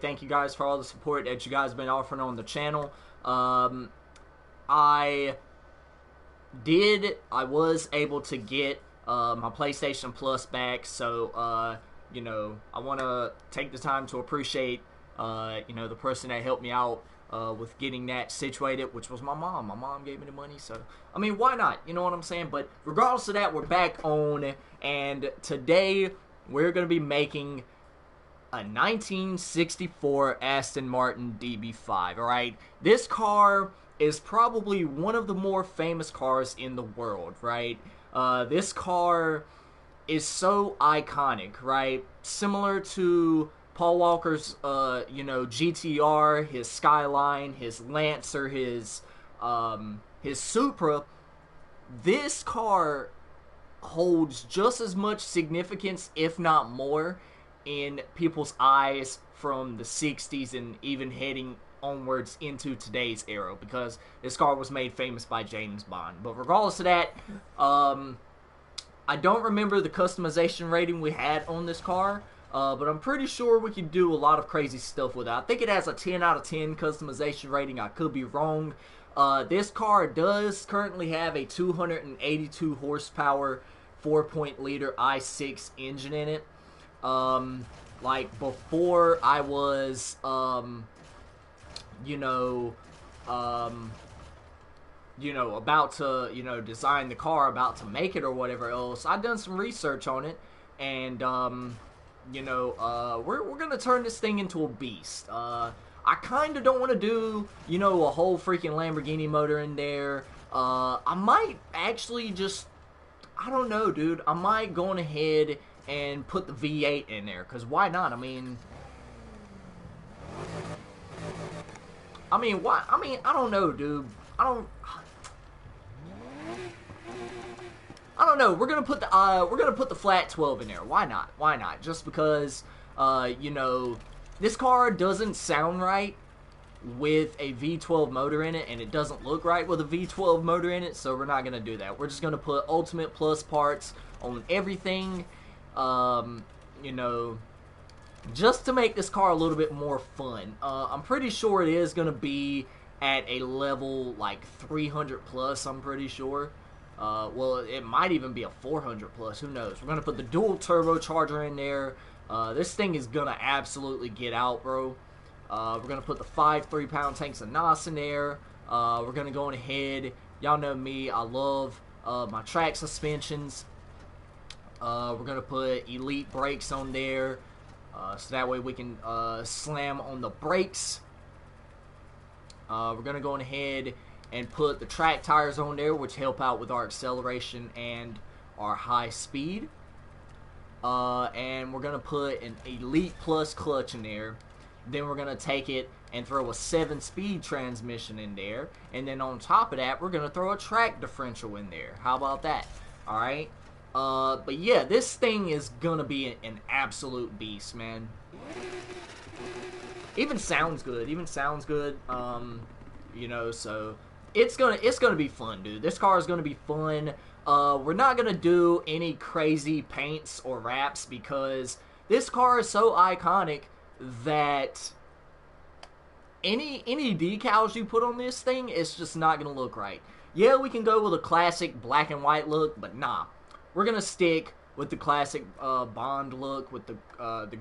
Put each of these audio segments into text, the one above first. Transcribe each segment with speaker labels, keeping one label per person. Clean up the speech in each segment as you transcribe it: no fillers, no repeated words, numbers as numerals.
Speaker 1: Thank you guys for all the support that you guys been offering on the channel. I was able to get my PlayStation Plus back, so I want to take the time to appreciate the person that helped me out with getting that situated, which was my mom. My mom gave me the money, so I mean, why not? You know what I'm saying? But regardless of that, we're back on, and today we're gonna be making a 1964 Aston Martin DB5. Alright, this car is probably one of the more famous cars in the world, right? This car is so iconic, right? Similar to Paul Walker's GTR, his Skyline, his Lancer, his Supra. This car holds just as much significance, if not more, in people's eyes from the 60s and even heading onwards into today's era, because this car was made famous by James Bond. But regardless of that, I don't remember the customization rating we had on this car, but I'm pretty sure we could do a lot of crazy stuff with it. I think it has a 10 out of 10 customization rating. I could be wrong. This car does currently have a 282 horsepower 4.0-liter i6 engine in it. Like before I was, about to, design the car, about to make it or whatever else, I've done some research on it, and, we're gonna turn this thing into a beast. I kind of don't want to do, a whole freaking Lamborghini motor in there. I might actually just, I don't know, dude, I might go on ahead and put the V8 in there, because why not? I mean, why? I don't know, dude. I don't know. We're gonna put the flat 12 in there. Why not? Why not? Just because, this car doesn't sound right with a V12 motor in it, and it doesn't look right with a V12 motor in it, so we're not gonna do that. We're just gonna put Ultimate Plus parts on everything, just to make this car a little bit more fun. I'm pretty sure it is gonna be at a level like 300 plus, I'm pretty sure. Well, it might even be a 400 plus, who knows. We're gonna put the dual turbocharger in there. This thing is gonna absolutely get out, bro. We're gonna put the 5 3-pound tanks of NOS in there. We're gonna go on ahead. Y'all know me, I love my track suspensions. We're gonna put elite brakes on there, so that way we can slam on the brakes. We're gonna go on ahead and put the track tires on there, which help out with our acceleration and our high speed. And we're gonna put an Elite Plus clutch in there. Then we're gonna take it and throw a 7-speed transmission in there, and then on top of that, we're gonna throw a track differential in there. How about that? All right. But yeah, this thing is gonna be an absolute beast, man. Even sounds good. So it's gonna be fun, dude. This car is gonna be fun. We're not gonna do any crazy paints or wraps because this car is so iconic that any decals you put on this thing, it's just not gonna look right. Yeah, we can go with a classic black and white look, but nah. We're gonna stick with the classic Bond look with the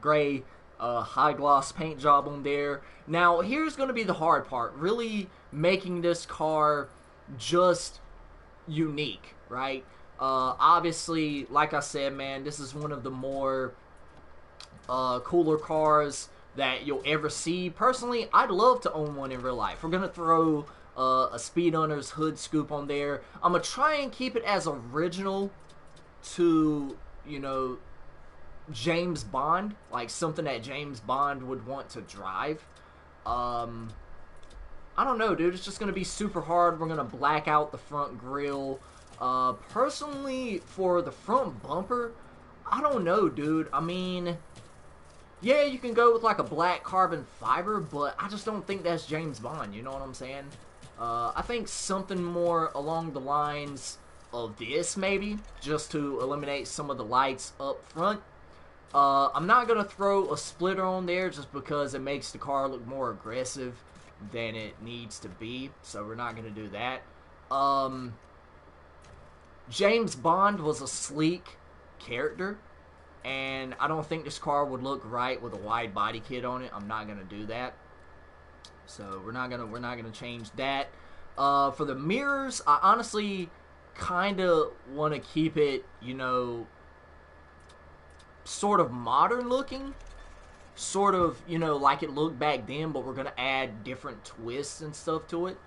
Speaker 1: gray high gloss paint job on there. Now, here's gonna be the hard part: really making this car just unique, right? Obviously, like I said, man, this is one of the more cooler cars that you'll ever see. Personally, I'd love to own one in real life. We're gonna throw a Speedhunter's hood scoop on there. I'm gonna try and keep it as original to, James Bond, like something that James Bond would want to drive. I don't know, dude. It's just gonna be super hard. We're gonna black out the front grille. Personally, for the front bumper, I don't know, dude. I mean, yeah, you can go with like a black carbon fiber, but I just don't think that's James Bond, you know what I'm saying? I think something more along the lines of this, maybe, just to eliminate some of the lights up front. I'm not going to throw a splitter on there just because it makes the car look more aggressive than it needs to be. So we're not going to do that. James Bond was a sleek character, and I don't think this car would look right with a wide body kit on it. I'm not going to do that. So we're not gonna change that. For the mirrors, I honestly kind of want to keep it, you know, sort of modern looking, sort of, you know, like it looked back then, but we're gonna add different twists and stuff to it.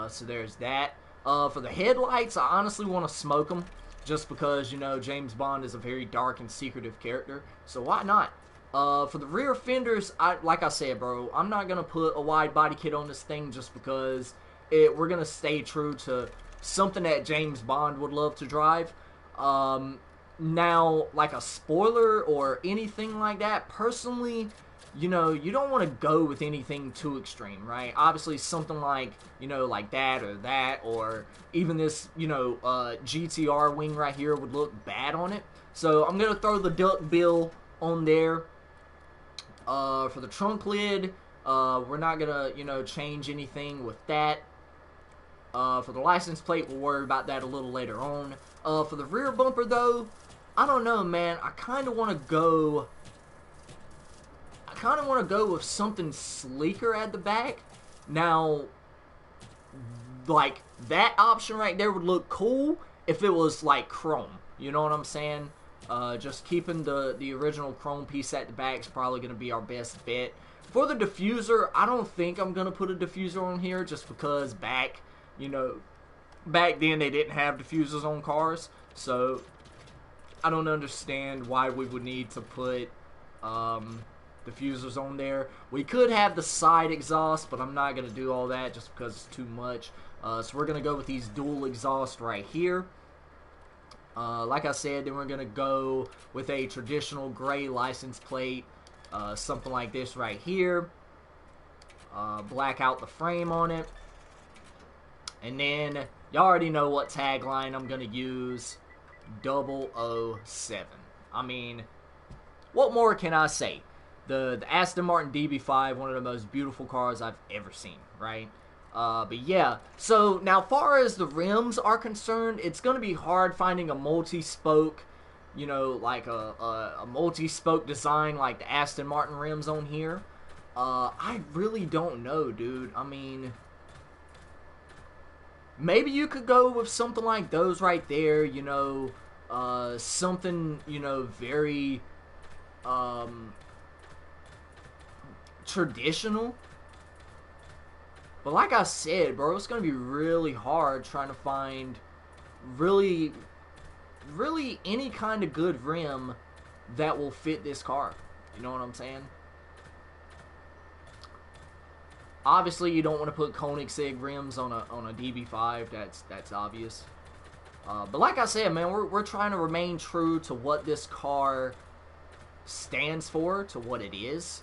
Speaker 1: So there's that. For the headlights, I honestly want to smoke them, just because, you know, James Bond is a very dark and secretive character, so why not? For the rear fenders, like I said, bro, I'm not going to put a wide body kit on this thing just because we're going to stay true to something that James Bond would love to drive. Now, like a spoiler or anything like that, personally, you know, you don't want to go with anything too extreme, right? Obviously, something like, you know, like that, or even this, you know, GTR wing right here would look bad on it. So I'm going to throw the duckbill on there. For the trunk lid, we're not going to, you know, change anything with that. For the license plate, we'll worry about that a little later on. For the rear bumper, though, I don't know, man. I kind of want to go with something sleeker at the back. Now, like, that option right there would look cool if it was, like, chrome. You know what I'm saying? Just keeping the original chrome piece at the back is probably going to be our best bet. For the diffuser, I don't think I'm going to put a diffuser on here just because back then they didn't have diffusers on cars. So, I don't understand why we would need to put diffusers on there. We could have the side exhaust, but I'm not going to do all that just because it's too much. So we're going to go with these dual exhaust right here. Like I said, then we're going to go with a traditional gray license plate, something like this right here. Black out the frame on it. And then, y'all already know what tagline I'm going to use. 007. I mean, what more can I say? The Aston Martin DB5, one of the most beautiful cars I've ever seen, right? But yeah, so now far as the rims are concerned, it's going to be hard finding a multi-spoke, you know, like a multi-spoke design like the Aston Martin rims on here. I really don't know, dude. I mean, maybe you could go with something like those right there, you know, something, you know, very traditional. But like I said, bro, it's going to be really hard trying to find really any kind of good rim that will fit this car. You know what I'm saying? Obviously, you don't want to put Koenigsegg rims on a DB5. That's obvious. But like I said, man, we're trying to remain true to what this car stands for, to what it is.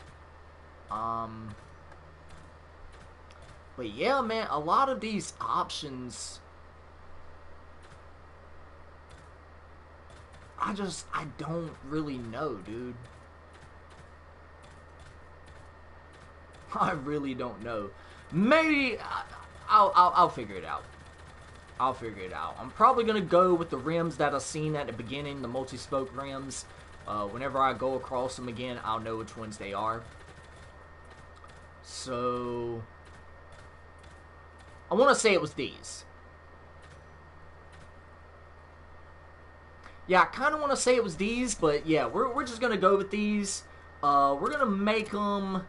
Speaker 1: But yeah, man, a lot of these options, I don't really know, dude. I really don't know. Maybe I'll figure it out. I'll figure it out. I'm probably gonna go with the rims that I've seen at the beginning, the multi-spoke rims. Whenever I go across them again, I'll know which ones they are. So, I want to say it was these. Yeah, I kind of want to say it was these, but yeah, we're just gonna go with these. We're gonna make them.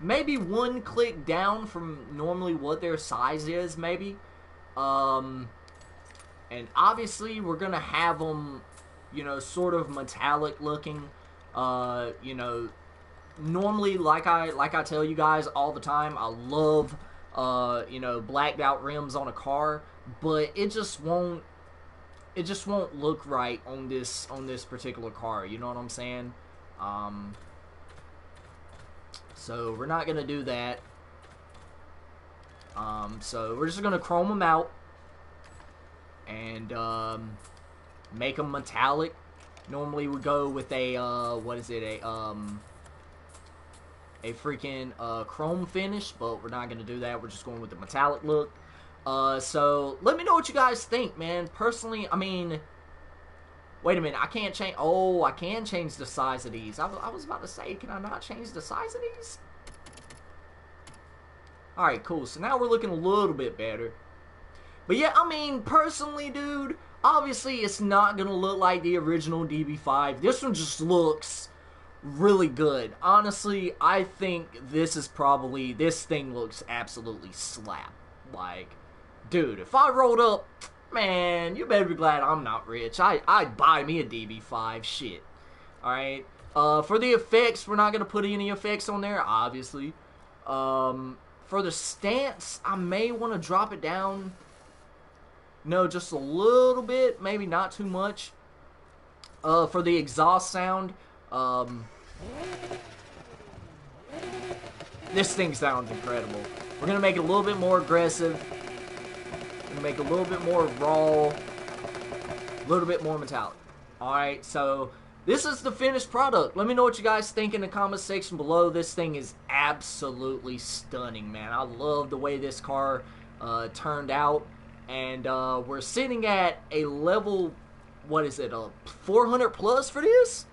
Speaker 1: Maybe one click down from normally what their size is, maybe. And obviously we're gonna have them, you know, sort of metallic looking. You know, normally, like I tell you guys all the time, I love, you know, blacked out rims on a car, but it just won't look right on this particular car. You know what I'm saying? So we're not going to do that. So we're just going to chrome them out and make them metallic. Normally we go with a what is it, a freaking chrome finish, but we're not going to do that. We're just going with the metallic look. So let me know what you guys think, man. Personally, I mean, wait a minute, I can't change. Oh, I can change the size of these. I was about to say, can I not change the size of these? Alright, cool. So now we're looking a little bit better. But yeah, I mean, personally, dude, obviously it's not going to look like the original DB5. This one just looks really good. Honestly, I think this thing looks absolutely slap. Like, dude, if I rolled up, man, you better be glad I'm not rich. I'd buy me a DB5, shit. Alright, for the effects, we're not going to put any effects on there, obviously. For the stance, I may want to drop it down, no, just a little bit, maybe not too much. For the exhaust sound, this thing sounds incredible. We're going to make it a little bit more aggressive. We're going to make it a little bit more raw. A little bit more metallic. Alright, so this is the finished product. Let me know what you guys think in the comment section below. This thing is absolutely stunning, man. I love the way this car turned out. And we're sitting at a level, what is it, 400 plus for this?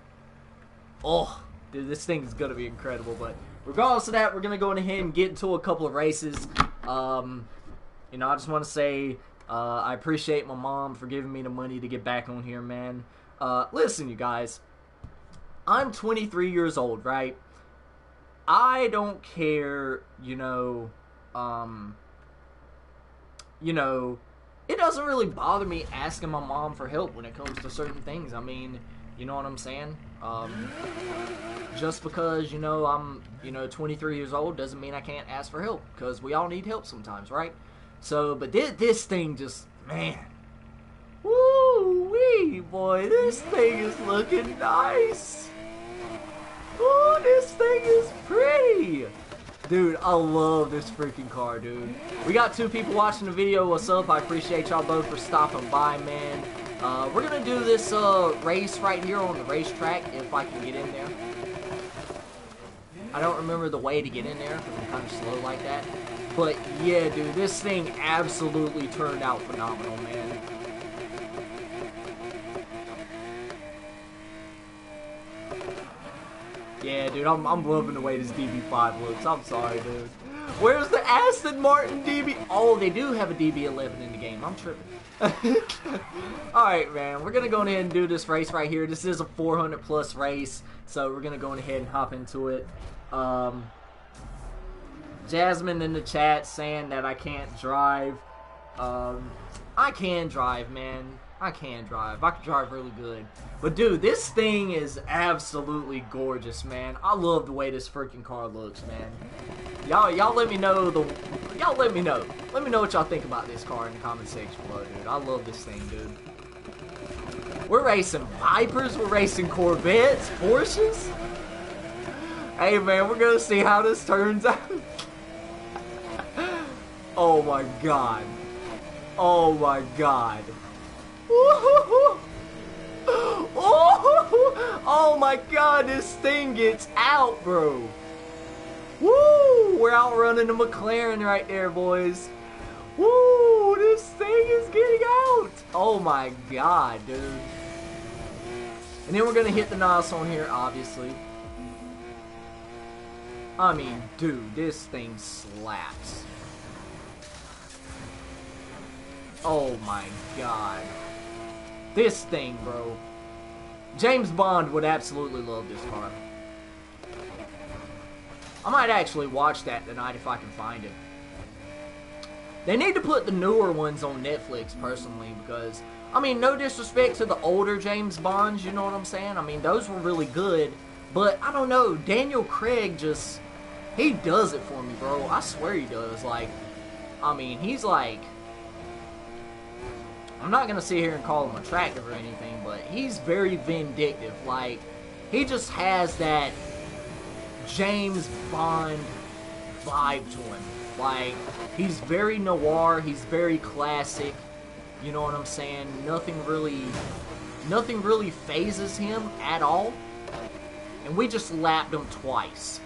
Speaker 1: Oh, dude, this thing is going to be incredible. But regardless of that, we're going to go ahead and get into a couple of races. You know, I just want to say I appreciate my mom for giving me the money to get back on here, man. Listen, you guys, I'm 23 years old, right? I don't care, you know, it doesn't really bother me asking my mom for help when it comes to certain things. I mean, you know what I'm saying? Just because, you know, I'm, 23 years old doesn't mean I can't ask for help, because we all need help sometimes, right? So, but this thing just, man, woo-wee, boy, this thing is looking nice. Oh, this thing is pretty. Dude, I love this freaking car, dude. We got 2 people watching the video. What's up? I appreciate y'all both for stopping by, man. We're going to do this race right here on the racetrack, if I can get in there. I don't remember the way to get in there, because I'm kind of slow like that. But, yeah, dude, this thing absolutely turned out phenomenal, man. Yeah, dude, I'm loving the way this DB5 looks. I'm sorry, dude. Where's the Aston Martin DB? Oh, they do have a DB11 in the game. I'm tripping. Alright, man. We're going to go ahead and do this race right here. This is a 400 plus race. So we're going to go ahead and hop into it. Jasmine in the chat saying that I can't drive. I can drive, man. I can drive. I can drive really good. But dude, this thing is absolutely gorgeous, man. I love the way this freaking car looks, man. Y'all let me know let me know what y'all think about this car in the comment section below, dude. I love this thing, dude. We're racing Vipers, we're racing Corvettes, Porsches. Hey man, we're gonna see how this turns out. Oh my god. Oh my god. Oh my god, this thing gets out, bro. Woo! We're outrunning the McLaren right there, boys. Woo! This thing is getting out. Oh my god, dude. And then we're gonna hit the NOS on here, obviously. I mean, dude, this thing slaps. Oh my god. This thing, bro. James Bond would absolutely love this car. I might actually watch that tonight if I can find it. They need to put the newer ones on Netflix, personally, because, I mean, no disrespect to the older James Bonds, you know what I'm saying? I mean, those were really good, but, I don't know, Daniel Craig just, he does it for me, bro. I swear he does. Like, I mean, he's like, I'm not going to sit here and call him attractive or anything, but he's very vindictive. Like, he just has that James Bond vibe to him. Like, he's very noir, he's very classic, you know what I'm saying? Nothing really phases him at all. And we just lapped him twice.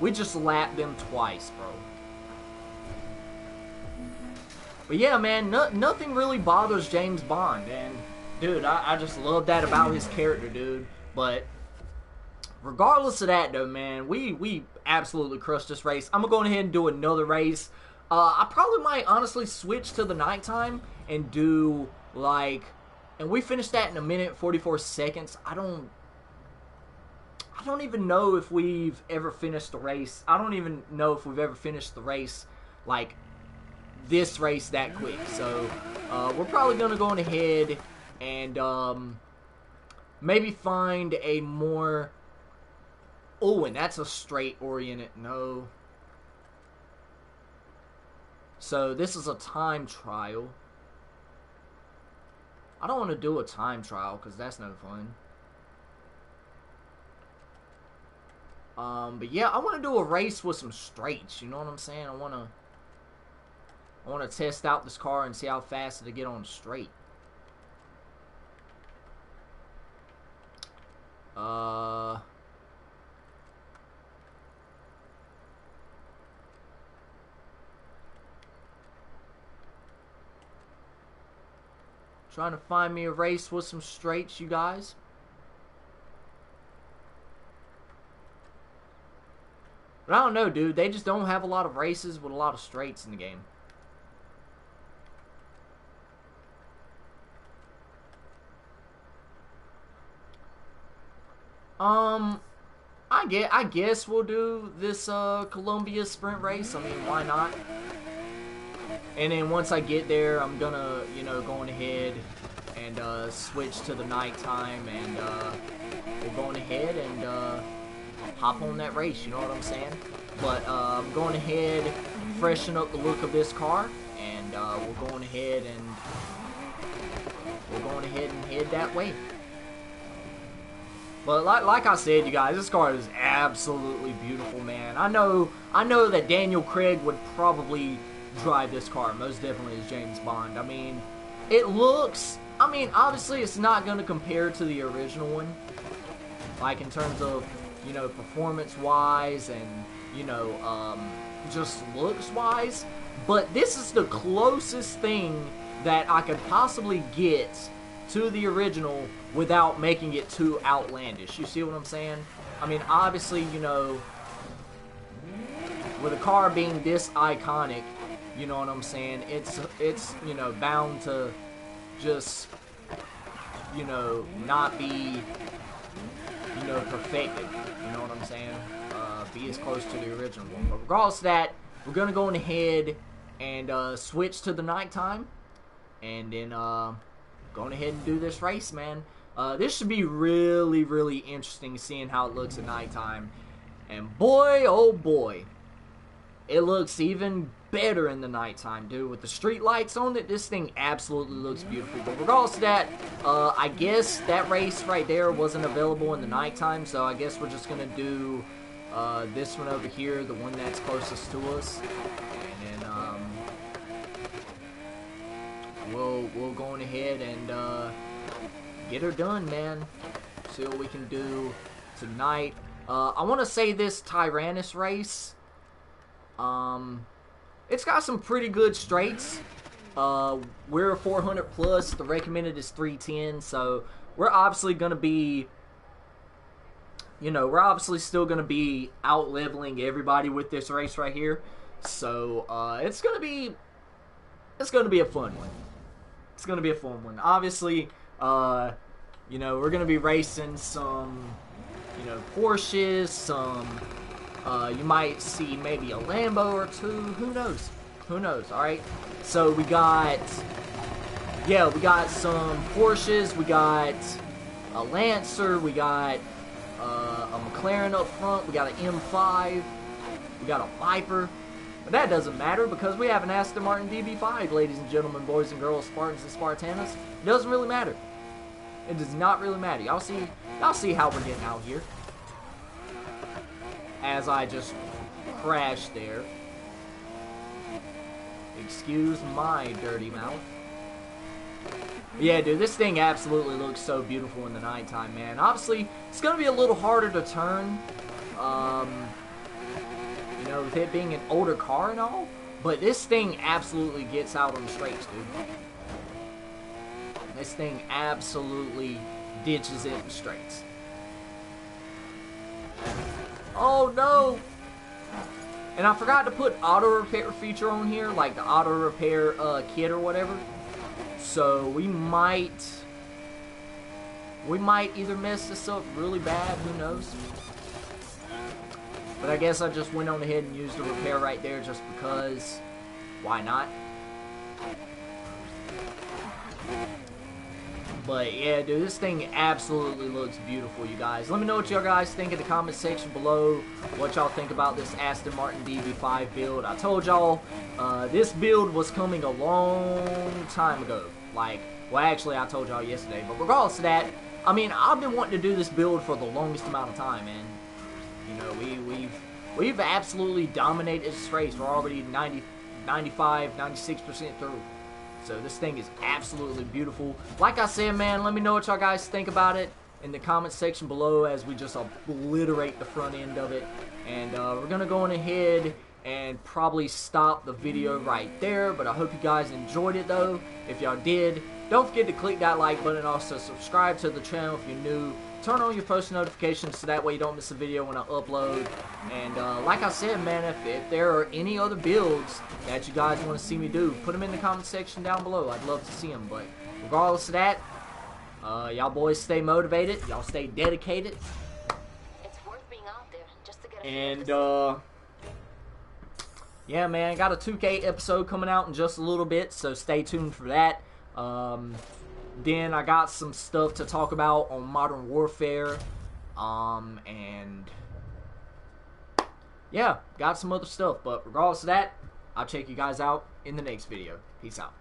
Speaker 1: We just lapped them twice, bro. But yeah, man, nothing really bothers James Bond. And, dude, I just love that about his character, dude. But regardless of that, though, man, we absolutely crushed this race. I'm going to go ahead and do another race. I probably might honestly switch to the nighttime and do, like, and we finished that in 1:44 seconds. I don't even know if we've ever finished the race. I don't even know if we've ever finished the race, like, this race that quick. So, we're probably going to go on ahead and, maybe find a more... Oh, and that's a straight oriented. No. So, this is a time trial. I don't want to do a time trial, because that's no fun. But yeah, I want to do a race with some straights, you know what I'm saying? I want to test out this car and see how fast it'll get on straight. Trying to find me a race with some straights, you guys. But I don't know, dude. They just don't have a lot of races with a lot of straights in the game. I guess we'll do this Columbia sprint race. I mean, why not? And then once I get there, I'm gonna, you know, go on ahead and switch to the nighttime, and we'll go on ahead and hop on that race, you know what I'm saying? But I'm going ahead, freshen up the look of this car, and we'll go on ahead and head that way. But like I said, you guys, this car is absolutely beautiful, man. I know that Daniel Craig would probably drive this car most definitely as James Bond. I mean, it looks, I mean, obviously it's not going to compare to the original one, like in terms of, you know, performance-wise and, you know, just looks-wise. But this is the closest thing that I could possibly get to the original without making it too outlandish. You see what I'm saying? I mean, obviously, you know, with a car being this iconic, you know what I'm saying, it's you know, bound to just, you know, not be, you know, perfected. You know what I'm saying? Be as close to the original one. But regardless of that, we're going to go on ahead and switch to the nighttime. And then going ahead and do this race, man. This should be really, really interesting seeing how it looks at nighttime. And boy, oh boy, it looks even better in the nighttime, dude. With the street lights on it, this thing absolutely looks beautiful. But regardless of that, I guess that race right there wasn't available in the nighttime, so I guess we're just gonna do this one over here, the one that's closest to us, and then we'll go on ahead and get her done, man. See what we can do tonight. I want to say this Tyrannus race, it's got some pretty good straights. We're 400 plus. The recommended is 310. So we're obviously going to be, you know, we're obviously still going to be out leveling everybody with this race right here. So it's going to be a fun one. It's going to be a fun one. Obviously, you know, we're going to be racing some, you know, Porsches, some. You might see maybe a Lambo or two. Who knows? Who knows? Alright. So we got some Porsches. We got a Lancer. We got a McLaren up front. We got an M5. We got a Viper. But that doesn't matter because we have an Aston Martin DB5, ladies and gentlemen, boys and girls, Spartans and Spartanas. It doesn't really matter. It does not really matter. Y'all see how we're getting out here. as I just crashed there. Excuse my dirty mouth. Yeah, dude, this thing absolutely looks so beautiful in the nighttime, man. Obviously, it's going to be a little harder to turn, you know, with it being an older car and all, but this thing absolutely gets out on the straights, dude. This thing absolutely ditches it in straights. Oh, no! And I forgot to put auto repair feature on here, like the auto repair kit or whatever. So we might either mess this up really bad, who knows. But I guess I just went on ahead and used the repair right there just because. Why not? But yeah, dude, this thing absolutely looks beautiful, you guys. Let me know what y'all guys think in the comment section below. What y'all think about this Aston Martin DB5 build. I told y'all this build was coming a long time ago. Like, well, actually, I told y'all yesterday. But regardless of that, I mean, I've been wanting to do this build for the longest amount of time, and you know, we've absolutely dominated this race. We're already 95, 96% through. So this thing is absolutely beautiful. Like I said, man, let me know what y'all guys think about it in the comment section below as we just obliterate the front end of it. And we're going to go on ahead and probably stop the video right there. But I hope you guys enjoyed it, though. If y'all did, don't forget to click that like button. Also, subscribe to the channel if you're new. Turn on your post notifications so that way you don't miss a video when I upload. And like I said, man, if there are any other builds that you guys want to see me do, put them in the comment section down below. I'd love to see them. But regardless of that, y'all boys stay motivated. Y'all stay dedicated.
Speaker 2: It's worth being out there just to get a
Speaker 1: And yeah, man, got a 2K episode coming out in just a little bit, so stay tuned for that. Then I got some stuff to talk about on Modern Warfare, and yeah, got some other stuff. But regardless of that, I'll check you guys out in the next video. Peace out.